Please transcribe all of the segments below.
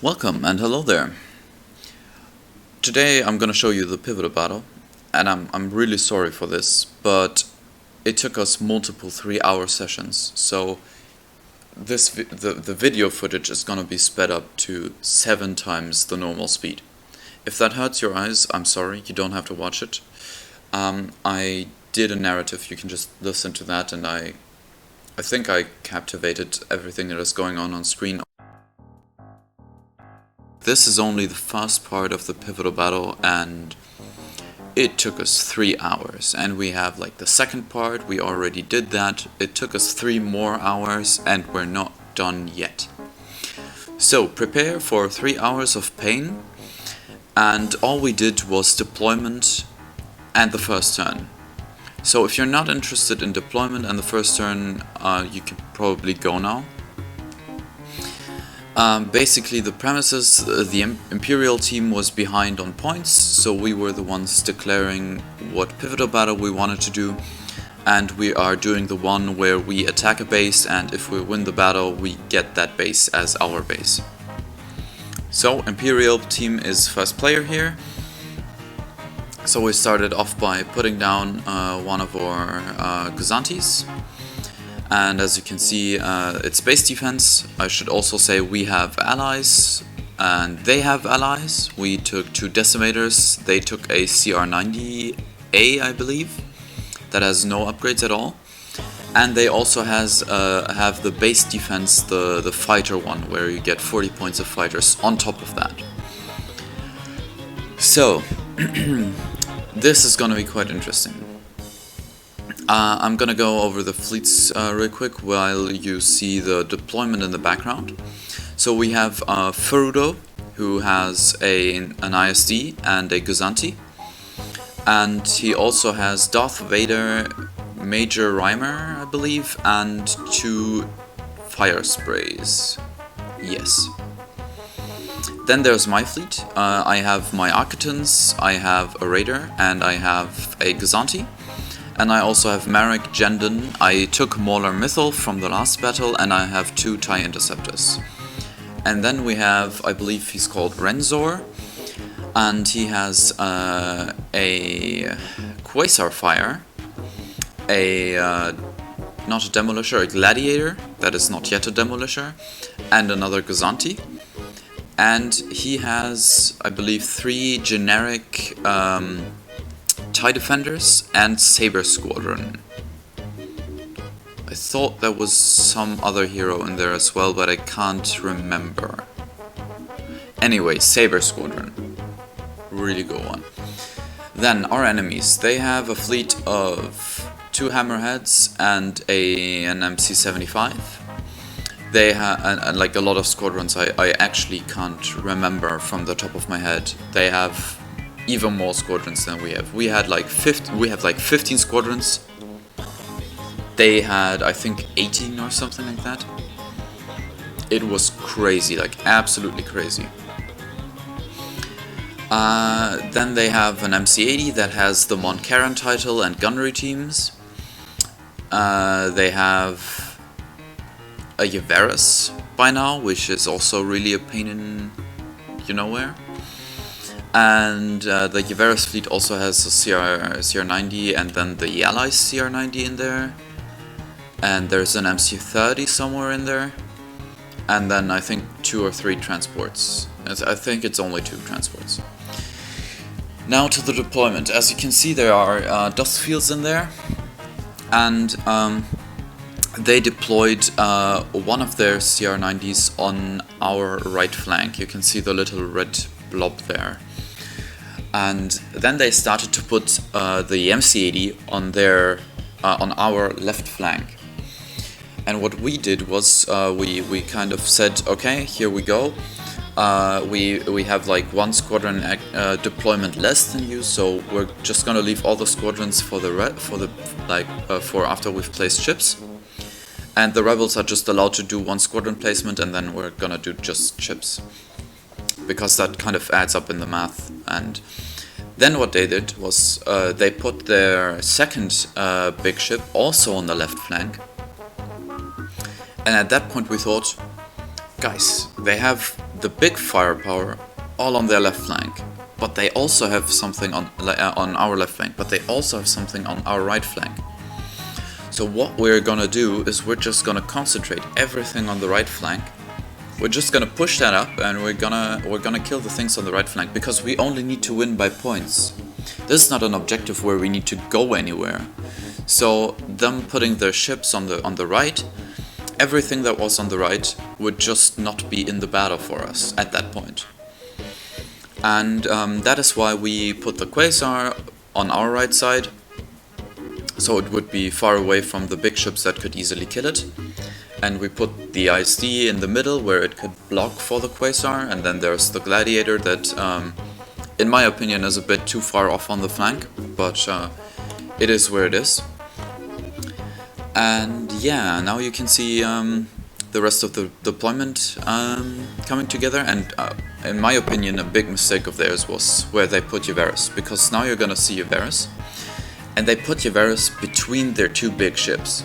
Welcome and hello there. Today I'm gonna show you the pivotal battle, and I'm really sorry for this, but it took us multiple 3-hour sessions, so the video footage is gonna be sped up to 7 times the normal speed. If that hurts your eyes, I'm sorry, you don't have to watch it. I did a narrative, you can just listen to that, and I think I captivated everything that is going on screen. This is only the first part of the pivotal battle, and it took us 3 hours. And we have like the second part, we already did that. It took us 3 more hours, and we're not done yet. So prepare for 3 hours of pain, and all we did was deployment and the first turn. So if you're not interested in deployment and the first turn, you can probably go now. Basically the premises, the Imperial team was behind on points, so we were the ones declaring what pivotal battle we wanted to do, and we are doing the one where we attack a base, and if we win the battle we get that base as our base. So Imperial team is first player here. So we started off by putting down one of our Guzantis. And as you can see, it's base defense. I should also say we have allies, and they have allies. We took 2 decimators, they took a CR90A, I believe, that has no upgrades at all. And they also have the base defense, the fighter one, where you get 40 points of fighters on top of that. So, this is gonna be quite interesting. I'm gonna go over the fleets real quick while you see the deployment in the background. So we have Ferudo, who has an ISD and a Guzanti, and he also has Darth Vader, Major Rhymer, I believe, and 2 fire sprays. Yes. Then there's my fleet. I have my Architans, I have a Raider, and I have a Guzanti. And I also have Marek Jendon. I took Mauler Mythol from the last battle, and I have 2 TIE Interceptors. And then we have, I believe he's called Renzor, and he has a Quasar Fire, not a Demolisher, a Gladiator, that is not yet a Demolisher, and another Guzanti. And he has, I believe, 3 generic TIE Defenders and Saber Squadron. I thought there was some other hero in there as well, but I can't remember. Anyway, Saber Squadron. Really good one. Then our enemies. They have a fleet of 2 Hammerheads and an MC-75. They have, like a lot of squadrons, I actually can't remember from the top of my head. They have even more squadrons than we have. We have like 15 squadrons. They had, I think, 18 or something like that. It was crazy, like absolutely crazy. Then they have an MC-80 that has the Mon Caron title and gunnery teams. They have a Yavaris by now, which is also really a pain in you know where. And the Yavaris fleet also has a CR90 and then the Allies CR90 in there. And there's an MC-30 somewhere in there. And then I think 2 or 3 transports. I think it's only 2 transports. Now to the deployment. As you can see, there are dust fields in there. And they deployed one of their CR90s on our right flank. You can see the little red blob there. And then they started to put the MC-80 on our left flank. And what we did was we kind of said, okay, here we go. We have like 1 squadron deployment less than you, so we're just gonna leave all the squadrons for after we've placed ships. And the rebels are just allowed to do 1 squadron placement, and then we're gonna do just ships, because that kind of adds up in the math. And then what they did was they put their second big ship also on the left flank. And at that point we thought, guys, they have the big firepower all on their left flank, but they also have something on our left flank, but they also have something on our right flank. So what we're gonna do is we're just gonna concentrate everything on the right flank. We're just gonna push that up, and we're gonna kill the things on the right flank, because we only need to win by points. This is not an objective where we need to go anywhere. So them putting their ships on the right, everything that was on the right would just not be in the battle for us at that point. And that is why we put the Quasar on our right side, so it would be far away from the big ships that could easily kill it. And we put the ISD in the middle where it could block for the Quasar, and then there's the Gladiator that, in my opinion, is a bit too far off on the flank, but it is where it is. And yeah, now you can see the rest of the deployment coming together, and in my opinion a big mistake of theirs was where they put Yavaris, because now you're gonna see Yavaris, and they put Yavaris between their two big ships,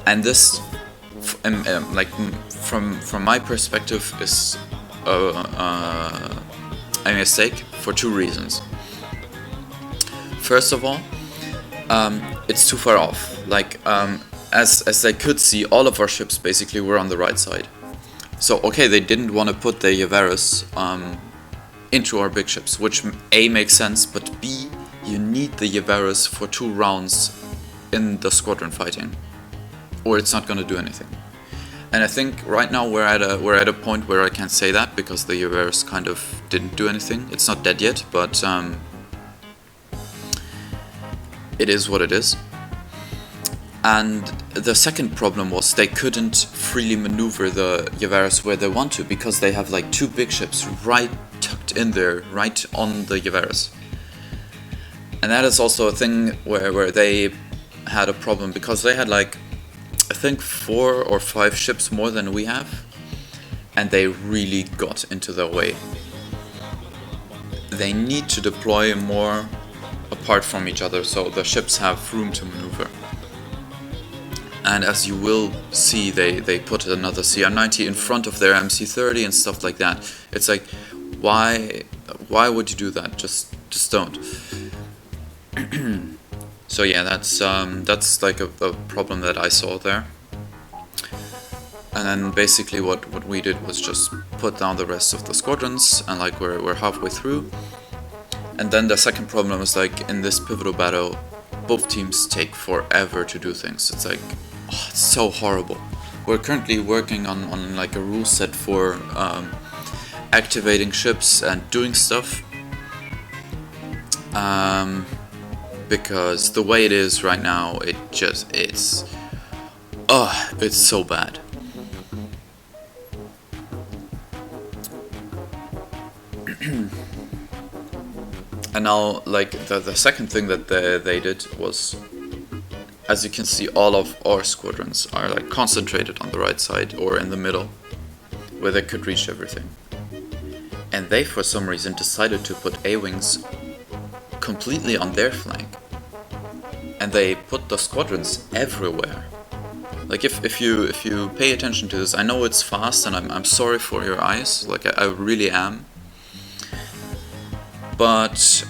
and this like from my perspective is a mistake for two reasons. First of all, it's too far off. Like as they could see, all of our ships basically were on the right side. So okay, they didn't want to put the Yavaris into our big ships, which A, makes sense, but B, you need the Yavaris for 2 rounds in the squadron fighting, or it's not going to do anything. And I think right now we're at a point where I can say that, because the Yavaris kind of didn't do anything. It's not dead yet, but it is what it is. And the second problem was they couldn't freely maneuver the Yavaris where they want to, because they have like 2 big ships right tucked in there, right on the Yavaris. And that is also a thing where they had a problem, because they had like, I think 4 or 5 ships more than we have, and they really got into their way. They need to deploy more apart from each other so the ships have room to maneuver. And as you will see, they put another CR90 in front of their MC30 and stuff like that. It's like, why would you do that? Just don't. So yeah, that's like a problem that I saw there. And then basically what we did was just put down the rest of the squadrons, and like we're halfway through. And then the second problem is, like, in this pivotal battle, both teams take forever to do things. It's like, oh, it's so horrible. We're currently working on like a rule set for activating ships and doing stuff. Because the way it is right now, it's so bad. And now, like, the second thing that they did was, as you can see, all of our squadrons are like concentrated on the right side or in the middle, where they could reach everything. And they, for some reason, decided to put A-wings completely on their flank, and they put the squadrons everywhere. Like, if you pay attention to this, I know it's fast, and I'm sorry for your eyes, like I really am. But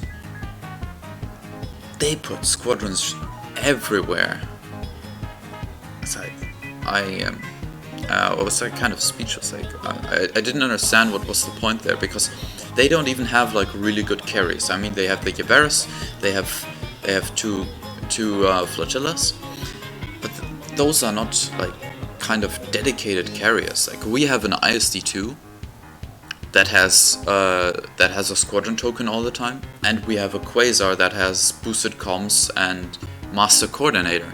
they put squadrons everywhere. So I was like kind of speechless. Like I didn't understand what was the point there, because they don't even have like really good carries. I mean, they have the Yavaris, they have two flotillas, but those are not like kind of dedicated carriers. Like, we have an ISD-2 that has a squadron token all the time, and we have a Quasar that has boosted comms and master coordinator.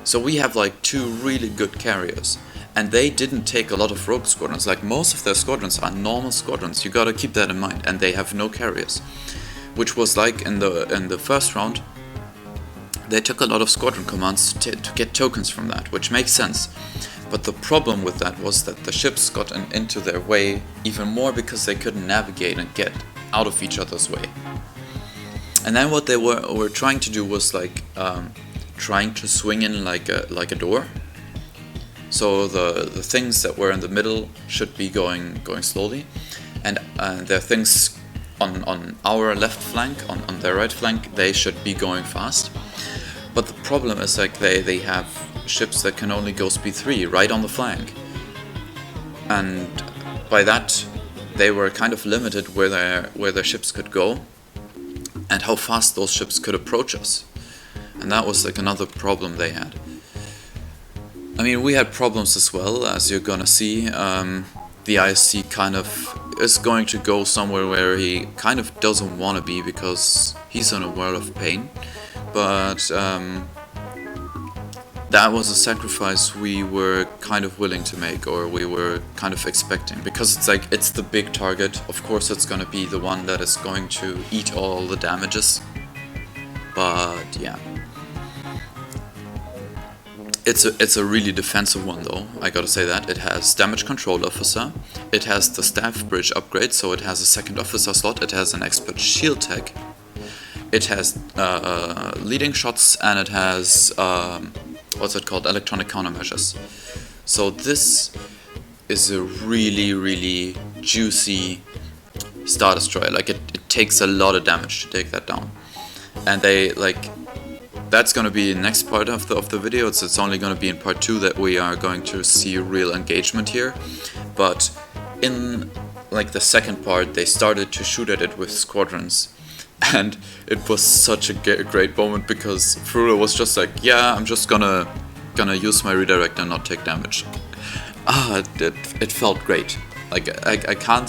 So we have like 2 really good carriers, and they didn't take a lot of rogue squadrons. Like, most of their squadrons are normal squadrons. You gotta keep that in mind, and they have no carriers, which was like in the first round. They took a lot of squadron commands to get tokens from that, which makes sense. But the problem with that was that the ships got into their way even more, because they couldn't navigate and get out of each other's way. And then what they were trying to do was like trying to swing in like a door. So the things that were in the middle should be going slowly, and there are things on our left flank, on their right flank, they should be going fast. But the problem is like they have ships that can only go speed 3 right on the flank, and by that they were kind of limited where their ships could go and how fast those ships could approach us. And that was like another problem they had. I mean, we had problems as well, as you're gonna see. The ISC kind of is going to go somewhere where he kind of doesn't want to be because he's in a world of pain. But that was a sacrifice we were kind of willing to make, or we were kind of expecting, because it's like, it's the big target. Of course it's gonna be the one that is going to eat all the damages. But yeah. It's a really defensive one though, I gotta say that. It has damage control officer, it has the staff bridge upgrade, so it has a second officer slot, it has an expert shield tech, it has leading shots, and it has what's it called, electronic countermeasures. So this is a really juicy Star Destroyer. Like it takes a lot of damage to take that down, and they like, that's gonna be the next part of the video. It's only gonna be in part 2 that we are going to see real engagement here. But in like the second part, they started to shoot at it with squadrons, and it was such a great moment because Frula was just like, yeah, I'm just gonna use my redirect and not take damage. It felt great. Like I can't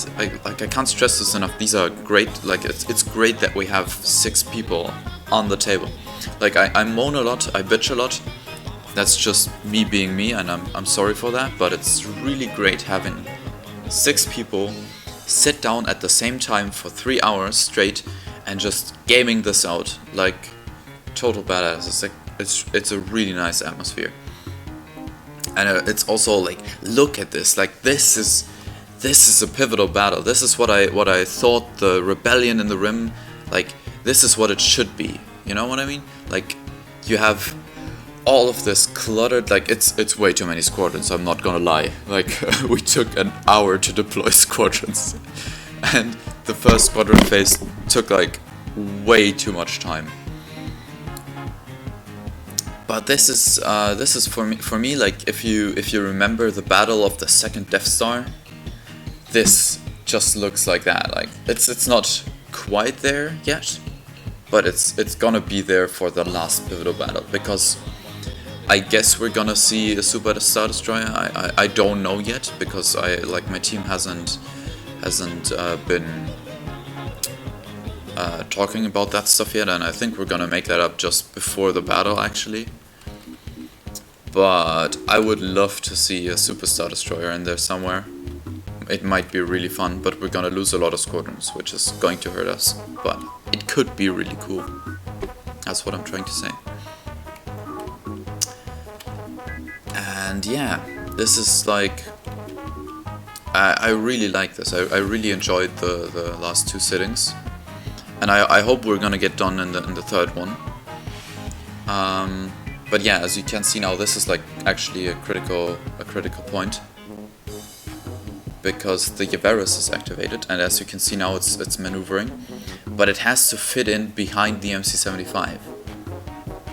stress this enough. These are great. Like it's great that we have 6 people on the table. Like I moan a lot, I bitch a lot. That's just me being me, and I'm sorry for that. But it's really great having 6 people sit down at the same time for 3 hours straight and just gaming this out like total badass. It's like it's a really nice atmosphere, and it's also like, look at this. Like this is a pivotal battle. This is what I thought the rebellion in the Rim, like this is what it should be. You know what I mean? Like you have all of this cluttered, like it's way too many squadrons, I'm not gonna lie. Like we took an hour to deploy squadrons, and the first squadron phase took like way too much time. But this is for me like, if you remember the battle of the second Death Star, this just looks like that. Like it's not quite there yet, but it's gonna be there for the last pivotal battle, because I guess we're gonna see a Super Star Destroyer. I don't know yet, because my team hasn't been talking about that stuff yet, and I think we're gonna make that up just before the battle actually. But I would love to see a Super Star Destroyer in there somewhere. It might be really fun, but we're gonna lose a lot of squadrons, which is going to hurt us. But it could be really cool. That's what I'm trying to say. And yeah, this is like, I really like this. I really enjoyed the last 2 sittings, and I hope we're gonna get done in the third one. But yeah, as you can see now, this is like actually a critical point, because the Yaveris is activated, and as you can see now it's maneuvering, but it has to fit in behind the MC-75,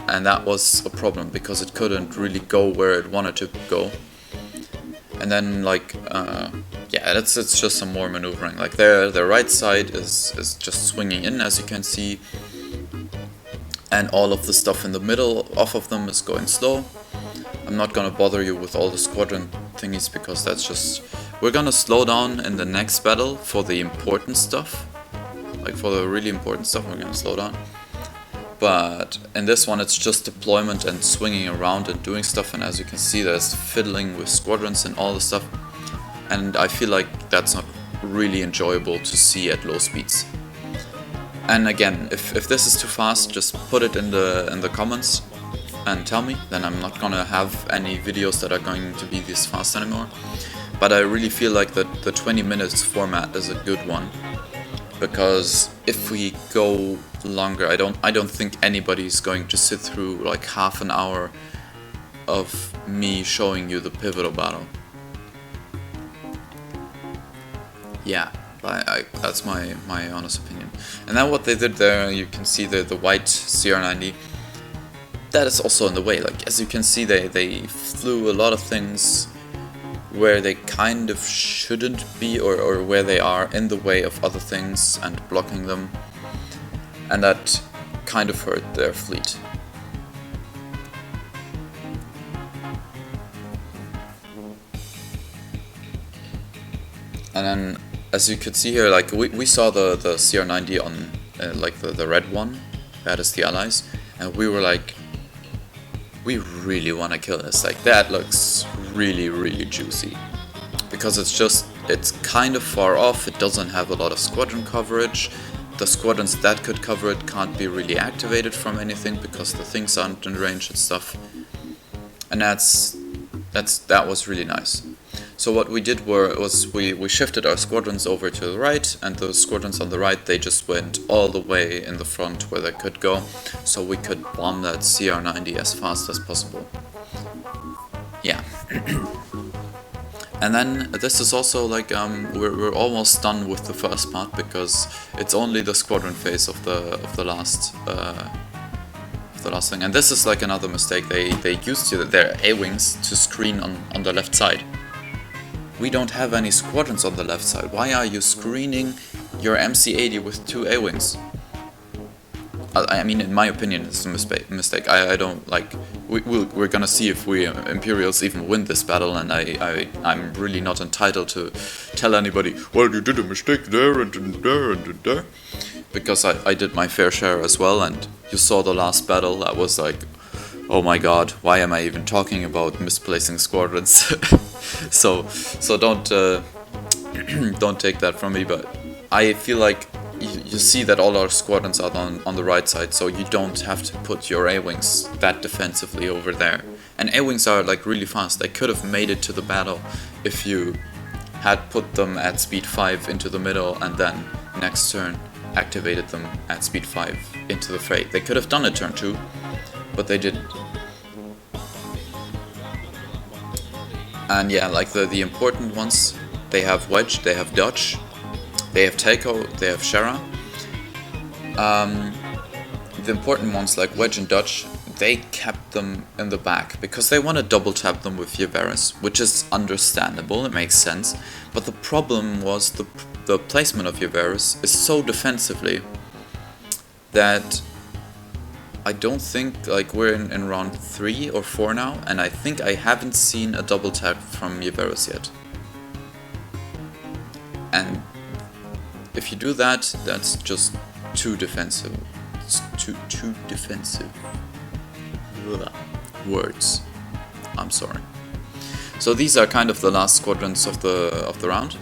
and that was a problem because it couldn't really go where it wanted to go. And then like yeah, it's just some more maneuvering. Like their right side is just swinging in, as you can see, and all of the stuff in the middle off of them is going slow. I'm not gonna bother you with all the squadron thingies, because that's just, we're gonna slow down in the next battle for the important stuff. Like for the really important stuff we're gonna slow down. But in this one it's just deployment and swinging around and doing stuff, and as you can see there's fiddling with squadrons and all the stuff. And I feel like that's not really enjoyable to see at low speeds. And again, if this is too fast, just put it in the comments and tell me, then I'm not gonna have any videos that are going to be this fast anymore. But I really feel like that the 20 minutes format is a good one, because if we go longer, I don't think anybody's going to sit through like half an hour of me showing you the pivotal battle. Yeah, that's my honest opinion. And then what they did there, you can see the white CR90. That is also in the way. Like, as you can see, they flew a lot of things where they kind of shouldn't be, or where they are in the way of other things and blocking them. And that kind of hurt their fleet. And then, as you could see here, like we saw the CR90 on like the red one, that is the allies, and we were like, we really want to kill this. Like, that looks really juicy, because it's kind of far off. It doesn't have a lot of squadron coverage. The squadrons that could cover it can't be really activated from anything because the things aren't in range and stuff. And that was really nice. So what we did was we shifted our squadrons over to the right, and the squadrons on the right, they just went all the way in the front where they could go, so we could bomb that CR90 as fast as possible. Yeah. And then this is also like we're almost done with the first part, because it's only the squadron phase of the last thing. And this is like another mistake. They used their A-wings to screen on the left side. We don't have any squadrons on the left side. Why are you screening your MC-80 with 2 A-wings? I mean, in my opinion, it's a mistake. I don't like. We're gonna see if we Imperials even win this battle, and I'm really not entitled to tell anybody, well, you did a mistake there and there and there, because I did my fair share as well. And you saw the last battle. I was like, oh my god, why am I even talking about misplacing squadrons? so don't don't take that from me, but I feel like you see that all our squadrons are on the right side, so you don't have to put your A-wings that defensively over there. And A-wings are like really fast. They could have made it to the battle if you had put them at speed 5 into the middle, and then next turn activated them at speed 5 into the fray. They could have done it turn 2, but they didn't. And yeah, like the important ones, they have Wedge, they have Dodge, they have Taiko, they have Shara. The important ones like Wedge and Dodge, they kept them in the back because they want to double tap them with Yveris, which is understandable, it makes sense. But the problem was the placement of Yveris is so defensively that I don't think, like, we're in round 3 or 4 now, and I think I haven't seen a double tap from Yveris yet. And if you do that, that's just too defensive. It's too defensive. Ugh. Words. I'm sorry. So these are kind of the last squadrons of the round.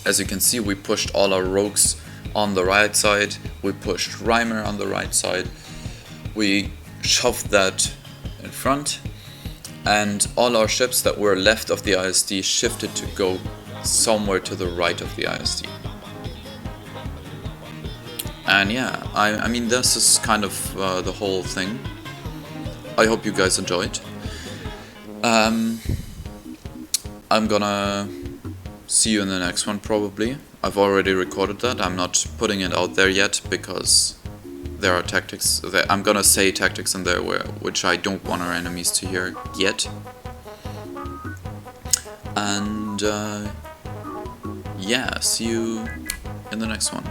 As you can see, we pushed all our rogues on the right side. We pushed Reimer on the right side. We shoved that in front, and all our ships that were left of the ISD shifted to go somewhere to the right of the ISD. And yeah, I mean, this is kind of the whole thing. I hope you guys enjoyed. I'm gonna see you in the next one probably. I've already recorded that. I'm not putting it out there yet because there are tactics. I'm gonna say tactics in there which I don't want our enemies to hear yet. And yeah, see you in the next one.